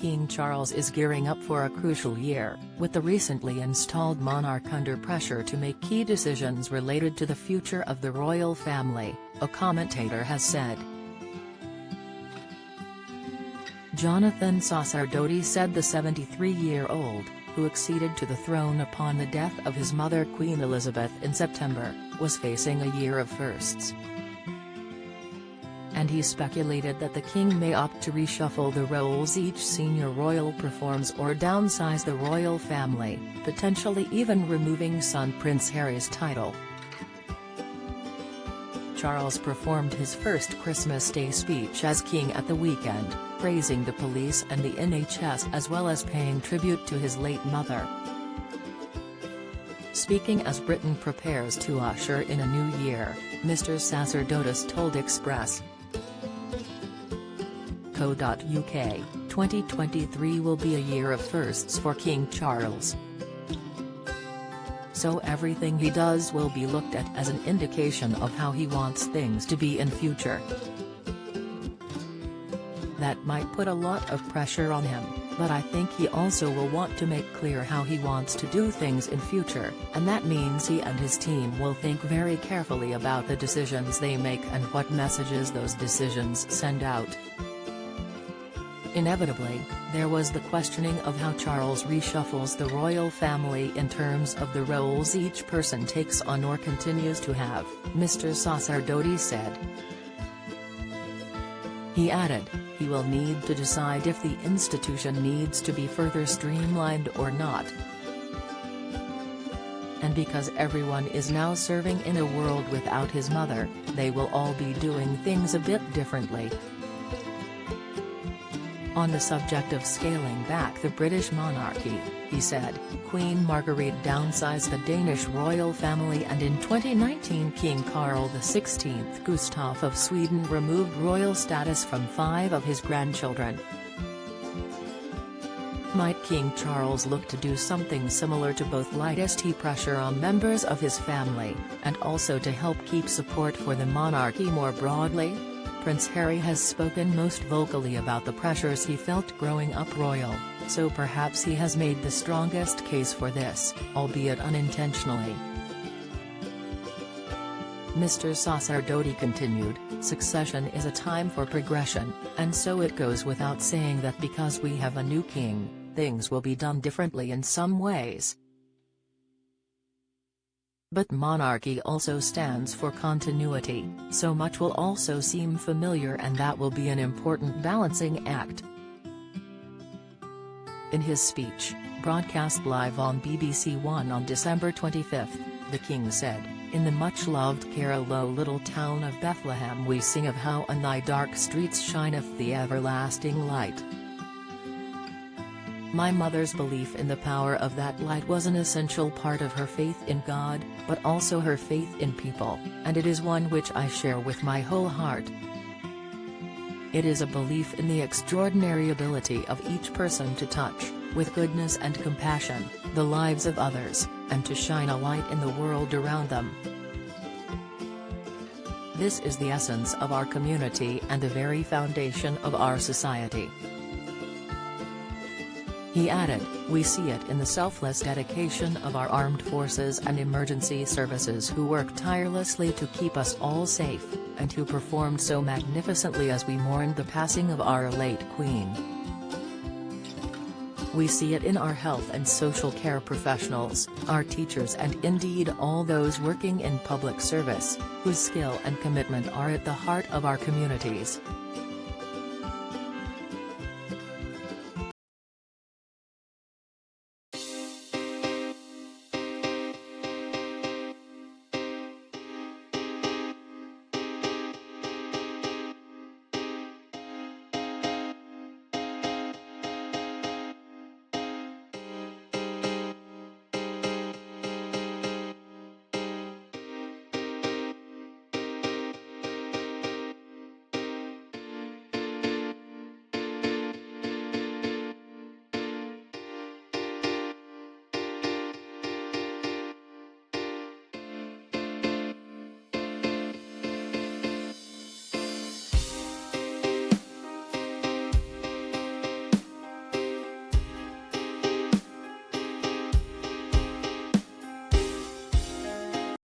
King Charles is gearing up for a crucial year, with the recently installed monarch under pressure to make key decisions related to the future of the royal family, a commentator has said. Jonathan Sacerdoti said the 73-year-old, who acceded to the throne upon the death of his mother Queen Elizabeth in September, was facing a year of firsts. And he speculated that the king may opt to reshuffle the roles each senior royal performs or downsize the royal family, potentially even removing son Prince Harry's title. Charles performed his first Christmas Day speech as king at the weekend, praising the police and the NHS as well as paying tribute to his late mother. Speaking as Britain prepares to usher in a new year, Mr. Sacerdotis told Express. Co.uk, 2023 will be a year of firsts for King Charles. So everything he does will be looked at as an indication of how he wants things to be in future. That might put a lot of pressure on him, but I think he also will want to make clear how he wants to do things in future, and that means he and his team will think very carefully about the decisions they make and what messages those decisions send out. Inevitably, there was the questioning of how Charles reshuffles the royal family in terms of the roles each person takes on or continues to have, Mr. Sacerdoti said. He added, he will need to decide if the institution needs to be further streamlined or not. And because everyone is now serving in a world without his mother, they will all be doing things a bit differently. On the subject of scaling back the British monarchy, he said, Queen Marguerite downsized the Danish royal family, and in 2019 King Carl XVI Gustaf of Sweden removed royal status from 5 of his grandchildren. Might King Charles look to do something similar to both light pressure on members of his family, and also to help keep support for the monarchy more broadly? Prince Harry has spoken most vocally about the pressures he felt growing up royal, so perhaps he has made the strongest case for this, albeit unintentionally. Mr. Sacerdoti continued, succession is a time for progression, and so it goes without saying that because we have a new king, things will be done differently in some ways. But monarchy also stands for continuity, so much will also seem familiar, and that will be an important balancing act. In his speech, broadcast live on BBC One on December 25, the King said, in the much-loved Carlow little town of Bethlehem we sing of how on thy dark streets shineth the everlasting light. My mother's belief in the power of that light was an essential part of her faith in God, but also her faith in people, and it is one which I share with my whole heart. It is a belief in the extraordinary ability of each person to touch, with goodness and compassion, the lives of others, and to shine a light in the world around them. This is the essence of our community and the very foundation of our society. He added, we see it in the selfless dedication of our armed forces and emergency services who work tirelessly to keep us all safe, and who performed so magnificently as we mourned the passing of our late Queen. We see it in our health and social care professionals, our teachers, and indeed all those working in public service, whose skill and commitment are at the heart of our communities.